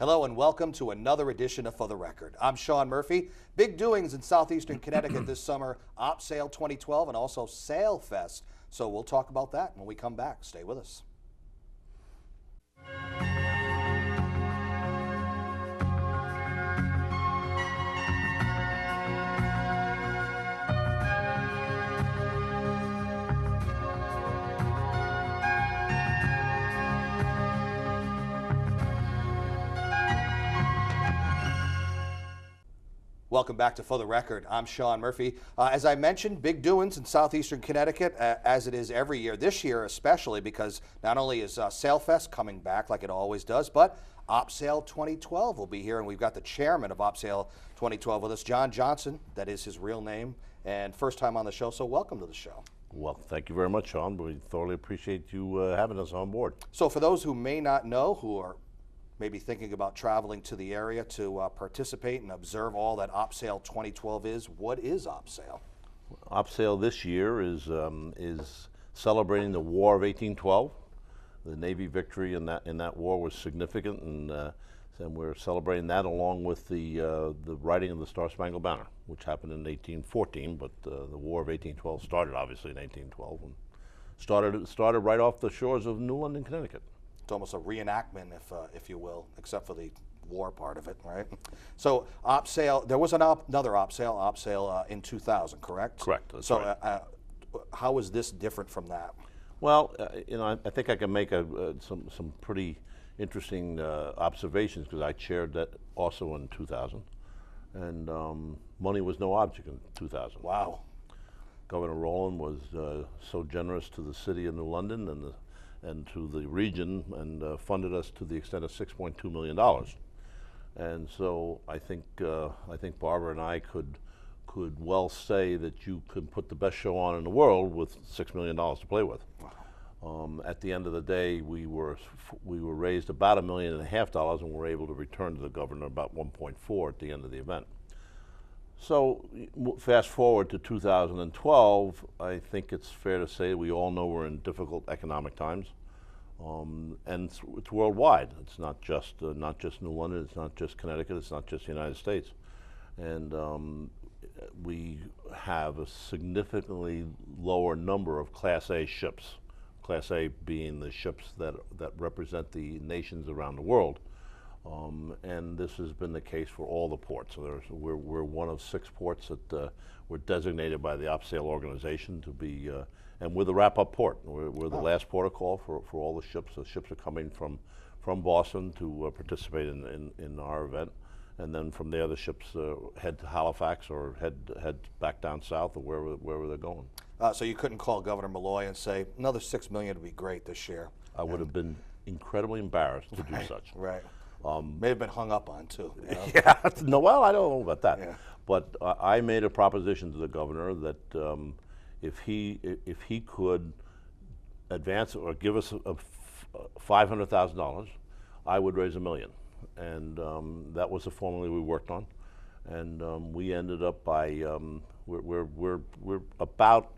Hello and welcome to another edition of For the Record. I'm Sean Murphy. Big doings in southeastern Connecticut this summer, OpSail 2012 and also Sailfest. So we'll talk about that when we come back. Stay with us. Welcome back to For the Record. I'm Sean Murphy. As I mentioned, big doings in southeastern Connecticut, as it is every year. This year especially, because not only is Sailfest coming back like it always does, but OpSail 2012 will be here, and we've got the chairman of OpSail 2012 with us, John Johnson. That is his real name, and first time on the show, so welcome to the show. Well, thank you very much, Sean. We thoroughly appreciate you having us on board. So for those who may not know, who are maybe thinking about traveling to the area to participate and observe all that OpSail 2012 is, what is OpSail? OpSail this year is celebrating the War of 1812. The Navy victory in that war was significant, and we're celebrating that along with the writing of the Star-Spangled Banner, which happened in 1814. But the War of 1812 started obviously in 1812, and started right off the shores of New London, Connecticut. It's almost a reenactment, if you will, except for the war part of it, right? So OpSail, there was another OpSail in 2000, correct? Correct. That's so right. How is this different from that? Well, I think I can make some pretty interesting observations, because I chaired that also in 2000, and money was no object in 2000. Wow. Governor Rowland was so generous to the city of New London and to the region, and funded us to the extent of $6.2 million. And so I think Barbara and I could well say that you could put the best show on in the world with $6 million to play with. Wow. At the end of the day, we were raised about $1.5 million, and were able to return to the governor about 1.4 at the end of the event. So fast forward to 2012, I think it's fair to say we all know we're in difficult economic times, and it's worldwide. It's not just New London. It's not just Connecticut. It's not just the United States, and we have a significantly lower number of Class A ships. Class A being the ships that represent the nations around the world. And this has been the case for all the ports. So we're one of 6 ports that were designated by the OpSail organization to be, and we're the wrap-up port. We're the last port of call for all the ships. The ships are coming from Boston to participate in our event, and then from there the ships head to Halifax or head back down south or wherever they're going. So you couldn't call Governor Malloy and say another $6 million would be great this year. I would have been incredibly embarrassed to do such. Right. May have been hung up on too. You know? Yeah, no, well, I don't know about that. Yeah. But I made a proposition to the governor that if he could advance or give us $500,000, I would raise $1 million, and that was the formula we worked on, and we ended up by we're about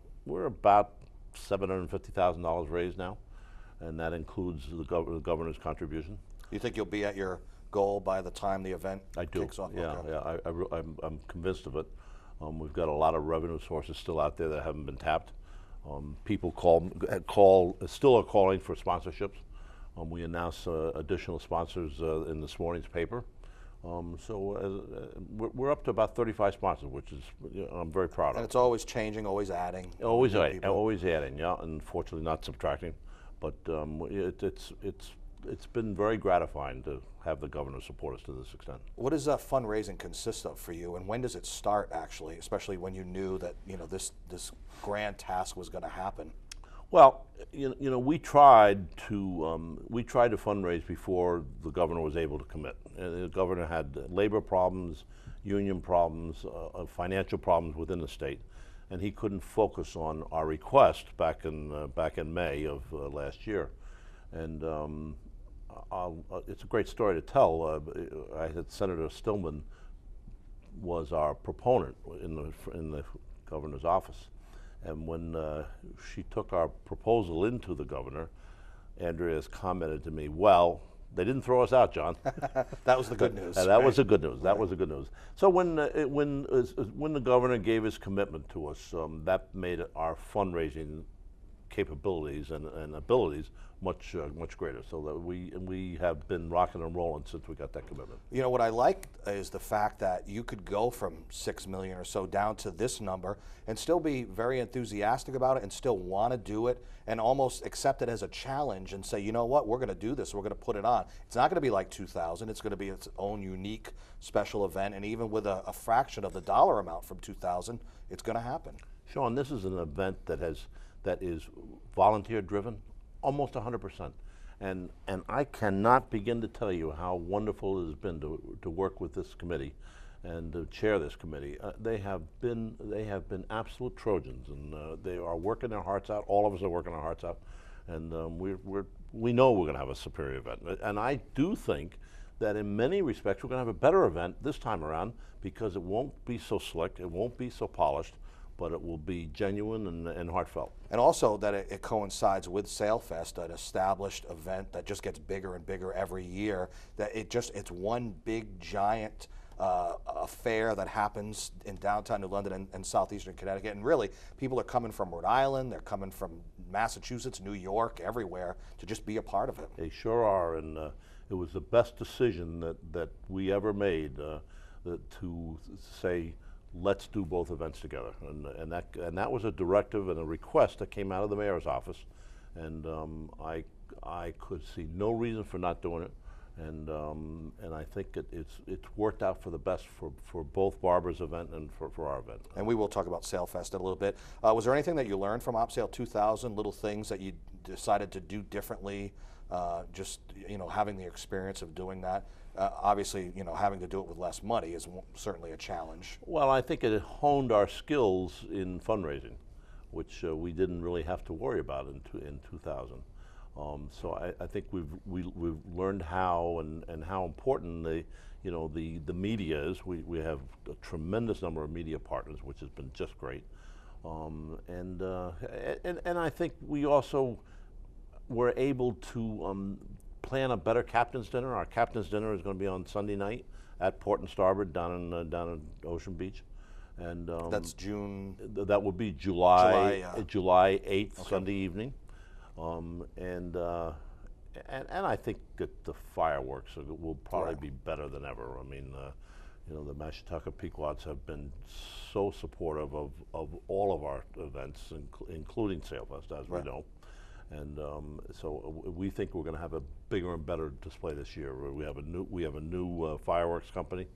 $750,000 raised now, and that includes the governor's contribution. You think you'll be at your goal by the time the event kicks off? Yeah, okay. yeah. I'm convinced of it. We've got a lot of revenue sources still out there that haven't been tapped. People still are calling for sponsorships. We announced additional sponsors in this morning's paper. We're up to about 35 sponsors, which is I'm very proud of. And it's always changing, always adding. Always adding, yeah. Unfortunately, not subtracting, but it's been very gratifying to have the governor support us to this extent. What does fundraising consist of for you, and when does it start actually, especially when you knew that this grand task was going to happen? Well, we tried to fundraise before the governor was able to commit. The governor had labor problems, union problems, financial problems within the state, and he couldn't focus on our request back in May of last year. And it's a great story to tell. I had Senator Stillman was our proponent in the governor's office, and when she took our proposal into the governor, Andrea's commented to me, "Well, They didn't throw us out, John. That was the good news. That was the good news. That was the good news. So when the governor gave his commitment to us, that made our fundraising capabilities and abilities much greater. So that we have been rocking and rolling since we got that commitment. You know, what I like is the fact that you could go from 6 million or so down to this number and still be very enthusiastic about it and still want to do it and almost accept it as a challenge and say, you know what, we're going to do this, we're going to put it on. It's not going to be like 2000, it's going to be its own unique special event, and even with a fraction of the dollar amount from 2000, it's going to happen. Sean, this is an event that is volunteer driven, almost 100%. And I cannot begin to tell you how wonderful it has been to work with this committee and to chair this committee. They have been absolute Trojans, and they are working their hearts out. All of us are working our hearts out, and we know we're going to have a superior event. And I do think that in many respects we're going to have a better event this time around because it won't be so slick, it won't be so polished, but it will be genuine and heartfelt. And also that it coincides with Sailfest, an established event that just gets bigger and bigger every year, that it's one big giant affair that happens in downtown New London and southeastern Connecticut. And really, people are coming from Rhode Island, they're coming from Massachusetts, New York, everywhere to just be a part of it. They sure are, and it was the best decision that we ever made to say, let's do both events together, and that was a directive and a request that came out of the mayor's office, and I could see no reason for not doing it, and I think it's worked out for the best for both Barbara's event and for our event. And we will talk about Sailfest in a little bit. Was there anything that you learned from OpSail 2000? Little things that you decided to do differently? Just having the experience of doing that. Obviously, having to do it with less money is certainly a challenge. Well, I think it honed our skills in fundraising, which we didn't really have to worry about in 2000. So I think we've learned how and how important the media is. We have a tremendous number of media partners, which has been just great. And I think we also were able to plan a better captain's dinner. Our captain's dinner is going to be on Sunday night at Port and Starboard down in Ocean Beach, and that's June. That would be July 8th, okay. Sunday evening, and I think that the fireworks will probably be better than ever. I mean, the Mashatucka Pequots have been so supportive of all of our events, including Sailfest, as we know. And so we think we're going to have a bigger and better display this year. We have a new fireworks company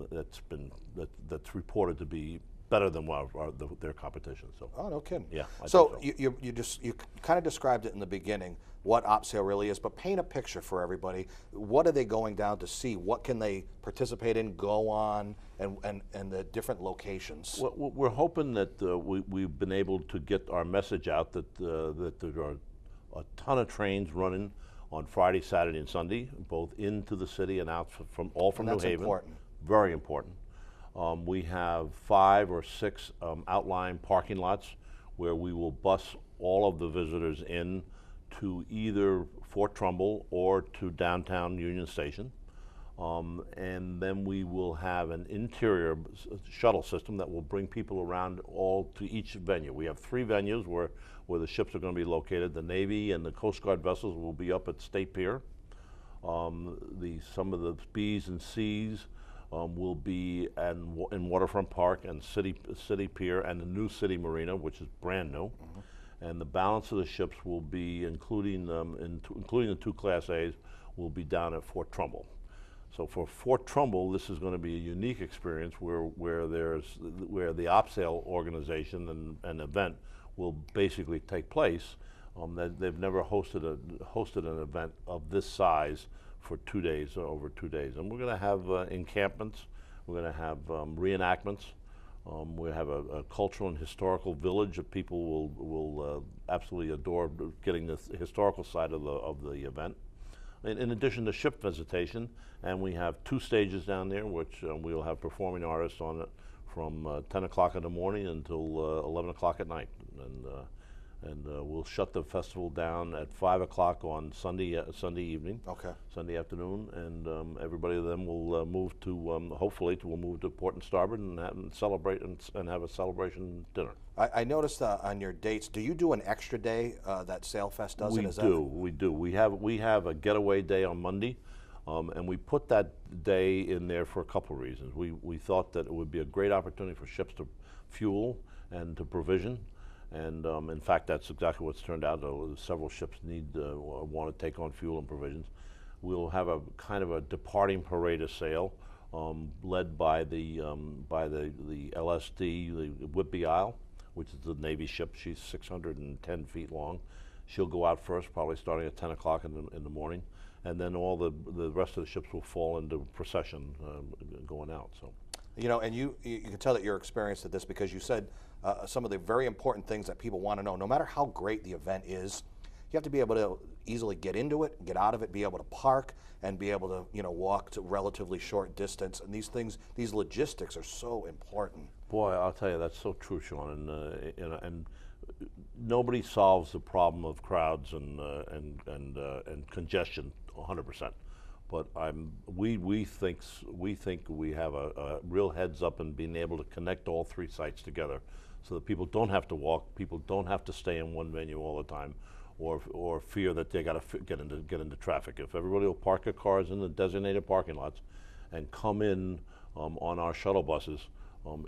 that's reported to be better than their competition. So. Oh, no kidding. Yeah. So you kind of described it in the beginning what OpSail really is, but paint a picture for everybody. What are they going down to see? What can they participate in, go on, and the different locations? Well, we're hoping that we've been able to get our message out that there are a ton of trains running on Friday, Saturday, and Sunday, both into the city and out from New Haven. That's important. Very important. We have 5 or 6 outlying parking lots where we will bus all of the visitors in to either Fort Trumbull or to downtown Union Station. And then we will have an interior shuttle system that will bring people around all to each venue. We have 3 venues where the ships are going to be located. The Navy and the Coast Guard vessels will be up at State Pier. Some of the B's and C's will be in Waterfront Park and City Pier and the new City Marina, which is brand new. Mm-hmm. And the balance of the ships will be, including the 2 Class A's, will be down at Fort Trumbull. So for Fort Trumbull, this is going to be a unique experience where the OpSail organization and event will basically take place. They've never hosted an event of this size for 2 days, over 2 days. And we're going to have encampments, we're going to have reenactments, we have a cultural and historical village that people will absolutely adore getting the historical side of the event. In addition to ship visitation, and we have 2 stages down there, which we'll have performing artists on it from 10 o'clock in the morning until 11 o'clock at night. And we'll shut the festival down at 5 o'clock on Sunday evening, Okay. Sunday afternoon, and everybody then will move to, hopefully, we'll move to Port and Starboard and celebrate and have a celebration dinner. I noticed on your dates, do you do an extra day that Sailfest does? We do. We have a getaway day on Monday, and we put that day in there for a couple of reasons. We thought that it would be a great opportunity for ships to fuel and to provision. And in fact, that's exactly what's turned out. Several ships want to take on fuel and provisions. We'll have a kind of a departing parade of sail, led by the LSD, the Whitby Isle, which is the Navy ship. She's 610 feet long. She'll go out first, probably starting at 10 o'clock in the morning, and then all the rest of the ships will fall into procession going out. So. You know, and you can tell that you're experienced at this because you said some of the very important things that people want to know. No matter how great the event is, you have to be able to easily get into it, get out of it, be able to park, and be able to, you know, walk to relatively short distance. And these things, these logistics are so important. Boy, I'll tell you, that's so true, Sean. And nobody solves the problem of crowds and congestion 100%. But we think we have a real heads up in being able to connect all three sites together, so that people don't have to walk, people don't have to stay in one venue all the time, or fear that they got to get into traffic. If everybody will park their cars in the designated parking lots, and come in on our shuttle buses,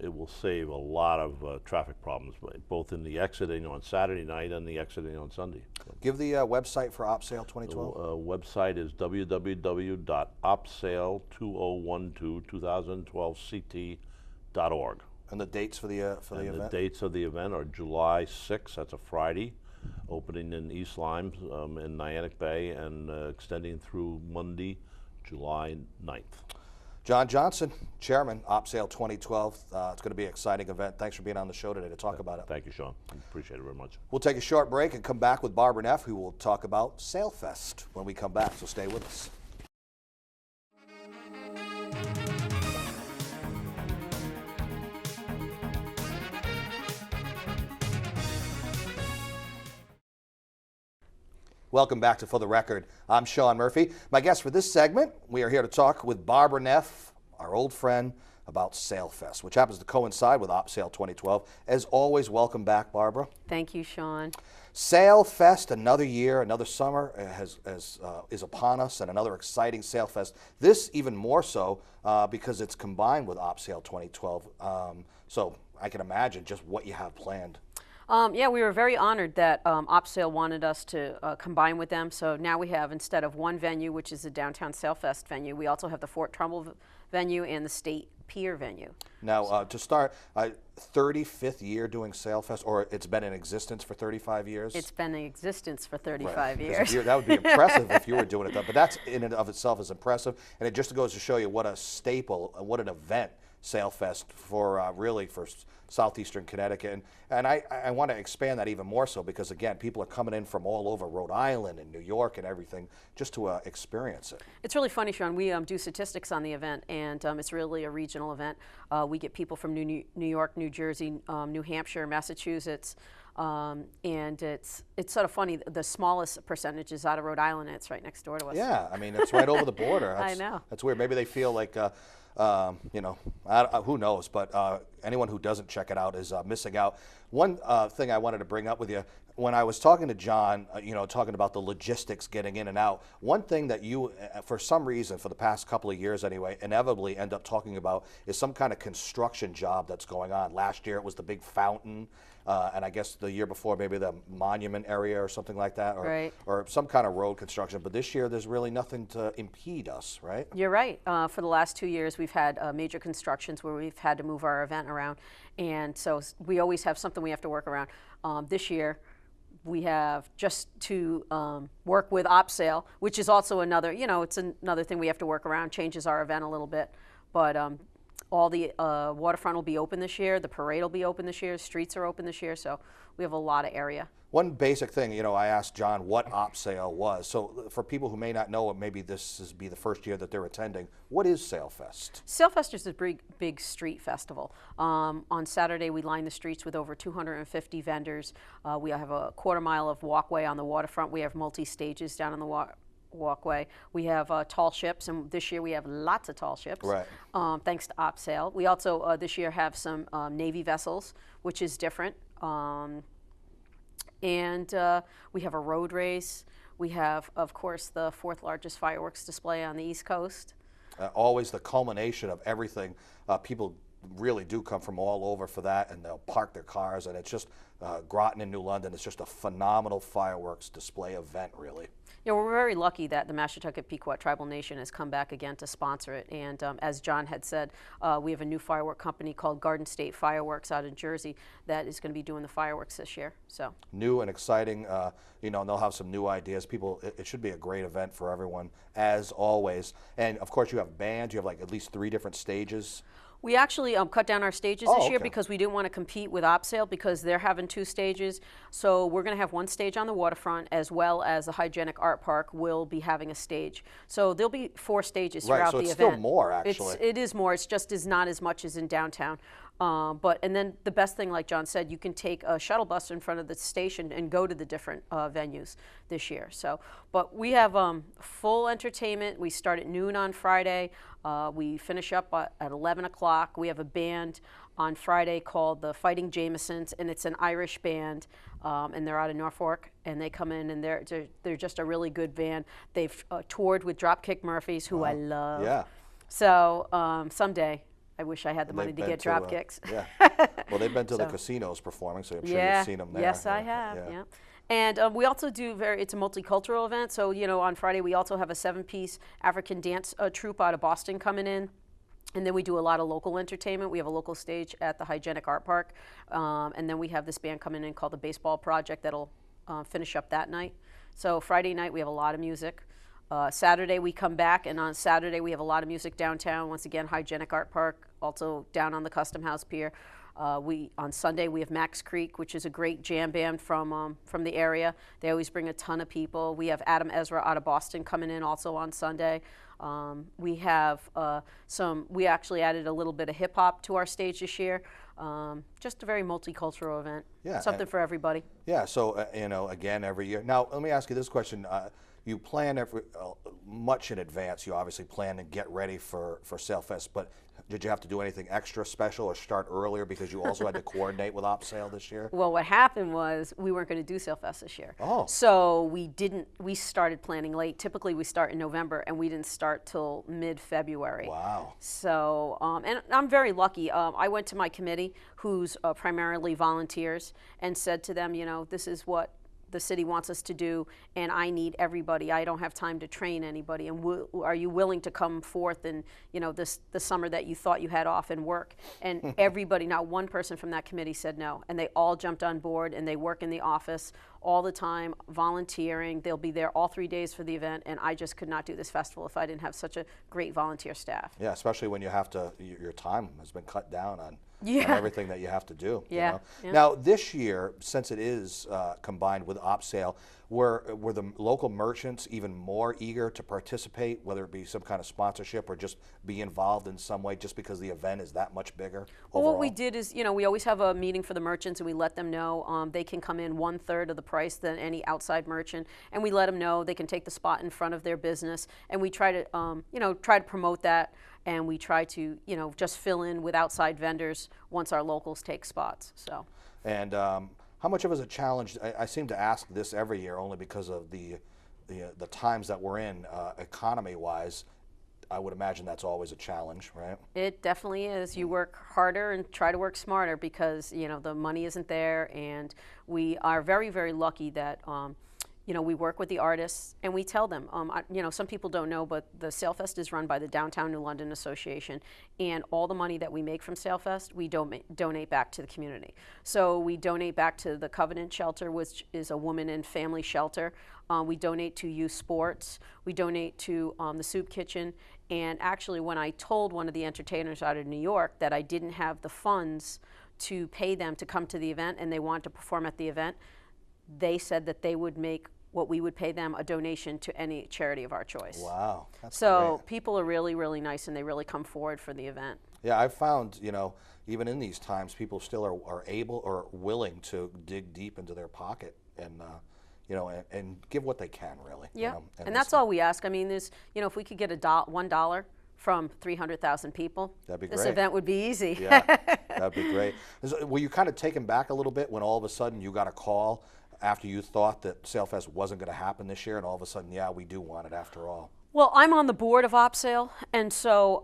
it will save a lot of traffic problems, both in the exiting on Saturday night and the exiting on Sunday. So. Give the website for OpSail 2012. The website is www.opsail2012ct.org. And the dates for the event? The dates of the event are July 6th, that's a Friday, opening in East Lyme in Niantic Bay, and extending through Monday, July 9th. John Johnson, Chairman, OpSail 2012. It's going to be an exciting event. Thanks for being on the show today to talk about it. Thank you, Sean. Appreciate it very much. We'll take a short break and come back with Barbara Neff, who will talk about Sailfest when we come back, so stay with us. Welcome back to For the Record. I'm Sean Murphy. My guest for this segment, we are here to talk with Barbara Neff, our old friend, about Sailfest, which happens to coincide with OpSail 2012. As always, welcome back, Barbara. Thank you, Sean. Sailfest, another year, another summer is upon us, and another exciting Sailfest. This even more so because it's combined with OpSail 2012. So I can imagine just what you have planned. Yeah, we were very honored that OpSail wanted us to combine with them. So now we have, instead of one venue, which is the downtown Sailfest venue, we also have the Fort Trumbull venue and the State Pier venue. Now, to start, 35th year doing Sailfest, or it's been in existence for 35 years? It's been in existence for 35 right. years. That would be impressive if you were doing it, but that's in and of itself is impressive, and it just goes to show you what a staple, what an event Sailfest for really for southeastern Connecticut, and I want to expand that even more so because again, people are coming in from all over Rhode Island and New York and everything just to experience it. It's really funny, Sean. We do statistics on the event, and it's really a regional event. We get people from New York, New Jersey, New Hampshire, Massachusetts. And it's sort of funny, the smallest percentage is out of Rhode Island, and it's right next door to us. Yeah, I mean, it's right over the border. I know. That's weird. Maybe they feel like, you know, who knows, but anyone who doesn't check it out is missing out. One thing I wanted to bring up with you, when I was talking to John, you know, talking about the logistics getting in and out, one thing that you, for some reason, for the past couple of years anyway, inevitably end up talking about is some kind of construction job that's going on. Last year it was the big fountain, and I guess the year before maybe the monument area or something like that, or, right. or some kind of road construction. But this year there's really nothing to impede us, right? You're right. For the last 2 years we've had major constructions where we've had to move our event around, and so we always have something we have to work around. This year we have just to work with OpSail, which is also another, you know, it's another thing we have to work around, changes our event a little bit. But All the waterfront will be open this year. The parade will be open this year. Streets are open this year, so we have a lot of area. One basic thing, you know, I asked John what OpSail was. So for people who may not know it, maybe this is be the first year that they're attending. What is Sailfest? Sailfest is a big street festival. On Saturday, we line the streets with over 250 vendors. We have a quarter mile of walkway on the waterfront. We have multi-stages down on the walkway. We have tall ships, and this year we have lots of tall ships, Right. thanks to OpSail. We also this year have some Navy vessels, which is different. And we have a road race. We have, of course, the 4th largest fireworks display on the East Coast. Always the culmination of everything. People really do come from all over for that, and they'll park their cars, and it's just Groton in New London. It's just a phenomenal fireworks display event, really. You know, we're very lucky that the Mashantucket Pequot Tribal Nation has come back again to sponsor it. And as John had said, we have a new firework company called Garden State Fireworks out in Jersey that is going to be doing the fireworks this year. So New and exciting, you know, and they'll have some new ideas. People, it should be a great event for everyone, as always. And of course, you have bands. You have like at least 3 different stages. we actually cut down our stages Oh, this year okay. because we didn't want to compete with OpSail because they're having 2 stages. So we're going to have 1 stage on the waterfront, as well as the Hygienic Art Park will be having a stage. So there'll be 4 stages Right, throughout so the it's event. still more, actually. It is more. It's just is not as much as in downtown. And then the best thing, like John said, you can take a shuttle bus in front of the station and go to the different venues this year. So, but we have full entertainment. We start at noon on Friday. We finish up at 11 o'clock. We have a band on Friday called the Fighting Jamesons, and it's an Irish band, and they're out of Norfolk, and they come in, and they're just a really good band. They've toured with Dropkick Murphys, who I love. Yeah. So someday, I wish I had the money They've to been get drop kicks. Yeah. Well, they've been to the So- casinos performing, so I'm sure Yeah. you've seen them there. Yes, I Yeah, have. yeah. Yeah. And we also do it's a multicultural event. So, you know, on Friday we also have a 7-piece African dance troupe out of Boston coming in. And then we do a lot of local entertainment. We have a local stage at the Hygienic Art Park. And then we have this band coming in called the Baseball Project that'll finish up that night. So Friday night we have a lot of music. Saturday we come back, and on Saturday we have a lot of music downtown. Once again, Hygienic Art Park, also down on the Custom House Pier. On Sunday we have Max Creek, which is a great jam band from the area. They always bring a ton of people. We have Adam Ezra out of Boston coming in also on Sunday. We have we actually added a little bit of hip hop to our stage this year. Just a very multicultural event. Yeah, Something for everybody. Yeah, so, you know, again, every year. Now, let me ask you this question. You plan much in advance. You obviously plan to get ready for Sailfest, but did you have to do anything extra special or start earlier because you also had to coordinate with OpSail this year? Well, what happened was we weren't going to do Sailfest this year. Oh. So we started planning late. Typically we start in November, and we didn't start till mid-February. Wow. So, and I'm very lucky. I went to my committee, who's primarily volunteers, and said to them, you know, this is what the city wants us to do, and I need everybody. I don't have time to train anybody. And are you willing to come forth and, you know, the summer that you thought you had off and work? And everybody, not one person from that committee said no. And they all jumped on board, and they work in the office all the time, volunteering. They'll be there all 3 days for the event, and I just could not do this festival if I didn't have such a great volunteer staff. Yeah, especially when you have to, your time has been cut down on Yeah. everything that you have to do. Yeah, You know? yeah. Now, this year, since it is combined with OpSail, were the local merchants even more eager to participate, whether it be some kind of sponsorship or just be involved in some way, just because the event is that much bigger? Well, what we overall? did is, you know, we always have a meeting for the merchants, and we let them know they can come in 1/3 of the price than any outside merchant, and we let them know they can take the spot in front of their business, and we try to, you know, try to promote that, and we try to, you know, just fill in with outside vendors once our locals take spots. So. And how much of it is a challenge? I seem to ask this every year only because of the times that we're in, economy-wise. I would imagine that's always a challenge, right? It definitely is. You work harder and try to work smarter because, you know, the money isn't there, and we are very, very lucky that, you know, we work with the artists, and we tell them, you know, some people don't know, but the Sailfest is run by the Downtown New London Association, and all the money that we make from Sailfest, we donate back to the community. So we donate back to the Covenant Shelter, which is a woman and family shelter. We donate to youth sports. We donate to the Soup Kitchen, And actually, when I told one of the entertainers out of New York that I didn't have the funds to pay them to come to the event and they wanted to perform at the event, they said that they would make what we would pay them a donation to any charity of our choice. Wow, that's So great. people are really, really nice, and they really come forward for the event. Yeah, I've found, even in these times, people still are able or willing to dig deep into their pocket and, and give what they can, really. Yeah, and this- that's all we ask. I mean, there's, if we could get $1 from 300,000 people, That'd be this great. event would be easy. Yeah, that'd be great. Were you kind of taken back a little bit when all of a sudden you got a call after you thought that Sailfest wasn't going to happen this year, and all of a sudden, yeah, we do want it after all? Well, I'm on the board of OpSail, and so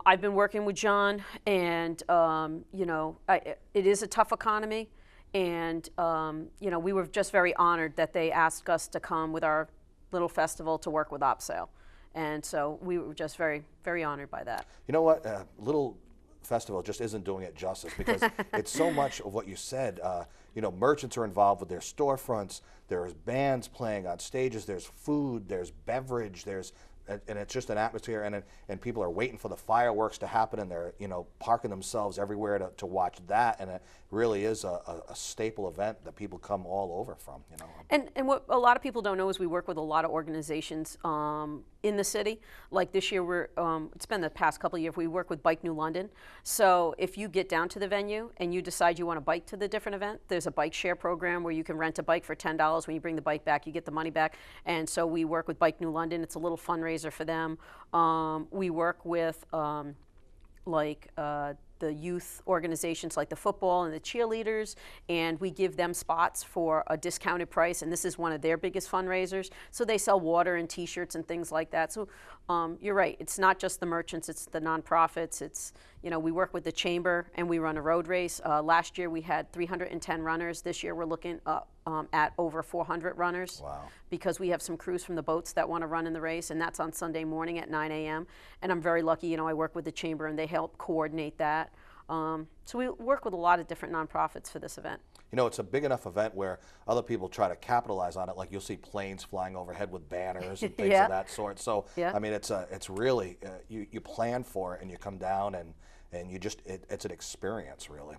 I've been working with John, and it is a tough economy, and we were just very honored that they asked us to come with our little festival to work with OpSail, and so we were just very, very honored by that. You know what? Little festival just isn't doing it justice, because it's so much of what you said. Merchants are involved with their storefronts. There's bands playing on stages. There's food. There's beverage. And it's just an atmosphere, and people are waiting for the fireworks to happen, and they're parking themselves everywhere to watch that, and it really is a staple event that people come all over from. And what a lot of people don't know is we work with a lot of organizations in the city. Like this year, it's been the past couple of years, we work with Bike New London. So if you get down to the venue and you decide you want to bike to the different event, there's a bike share program where you can rent a bike for $10. When you bring the bike back, you get the money back. And so we work with Bike New London. It's a little fundraiser for them. We work with the youth organizations like the football and the cheerleaders, and we give them spots for a discounted price, and this is one of their biggest fundraisers. So they sell water and t-shirts and things like that. So you're right, it's not just the merchants, it's the nonprofits. It's, we work with the chamber, and we run a road race. Last year we had 310 runners. This year we're looking at over 400 runners. Wow. Because we have some crews from the boats that want to run in the race, and that's on Sunday morning at 9 a.m. And I'm very lucky, I work with the chamber, and they help coordinate that. So we work with a lot of different nonprofits for this event. It's a big enough event where other people try to capitalize on it. Like you'll see planes flying overhead with banners and things Yeah. of that sort. So Yeah. I mean, it's really you plan for it, and you come down, and you just it's an experience, really.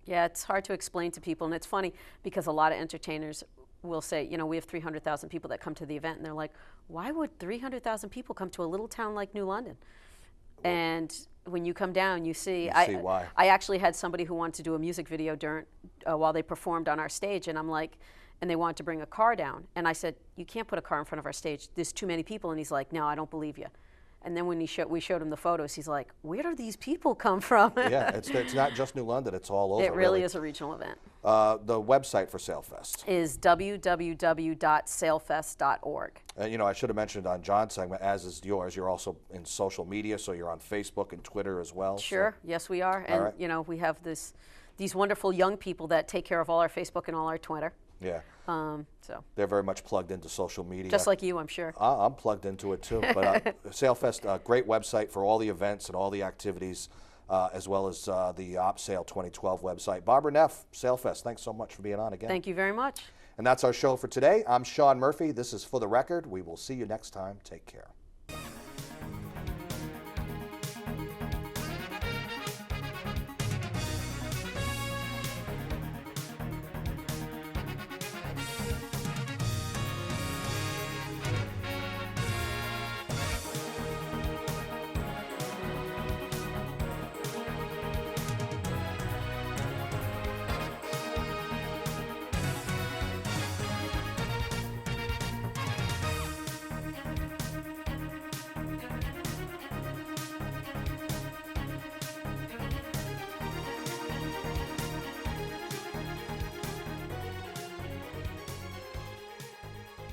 Yeah, it's hard to explain to people, and it's funny because a lot of entertainers will say, we have 300,000 people that come to the event, and they're like, why would 300,000 people come to a little town like New London? And when you come down, you see why. I actually had somebody who wanted to do a music video while they performed on our stage, and I'm like, and they wanted to bring a car down, and I said, you can't put a car in front of our stage. There's too many people, and he's like, no, I don't believe you. And then when we showed him the photos, he's like, where do these people come from? Yeah, it's not just New London; it's all over. It really is a regional event. The website for Sailfest Is www.sailfest.org. I should have mentioned on John's segment, as is yours. You're also in social media, so you're on Facebook and Twitter as well. Sure, yes we are. And right. we have these wonderful young people that take care of all our Facebook and all our Twitter. Yeah. So They're very much plugged into social media. just like you, I'm sure. I'm plugged into it too. But Sailfest, a great website for all the events and all the activities, as well as the OpSail 2012 website. Barbara Neff, Sailfest, thanks so much for being on again. Thank you very much. And that's our show for today. I'm Sean Murphy. This is For the Record. We will see you next time. Take care.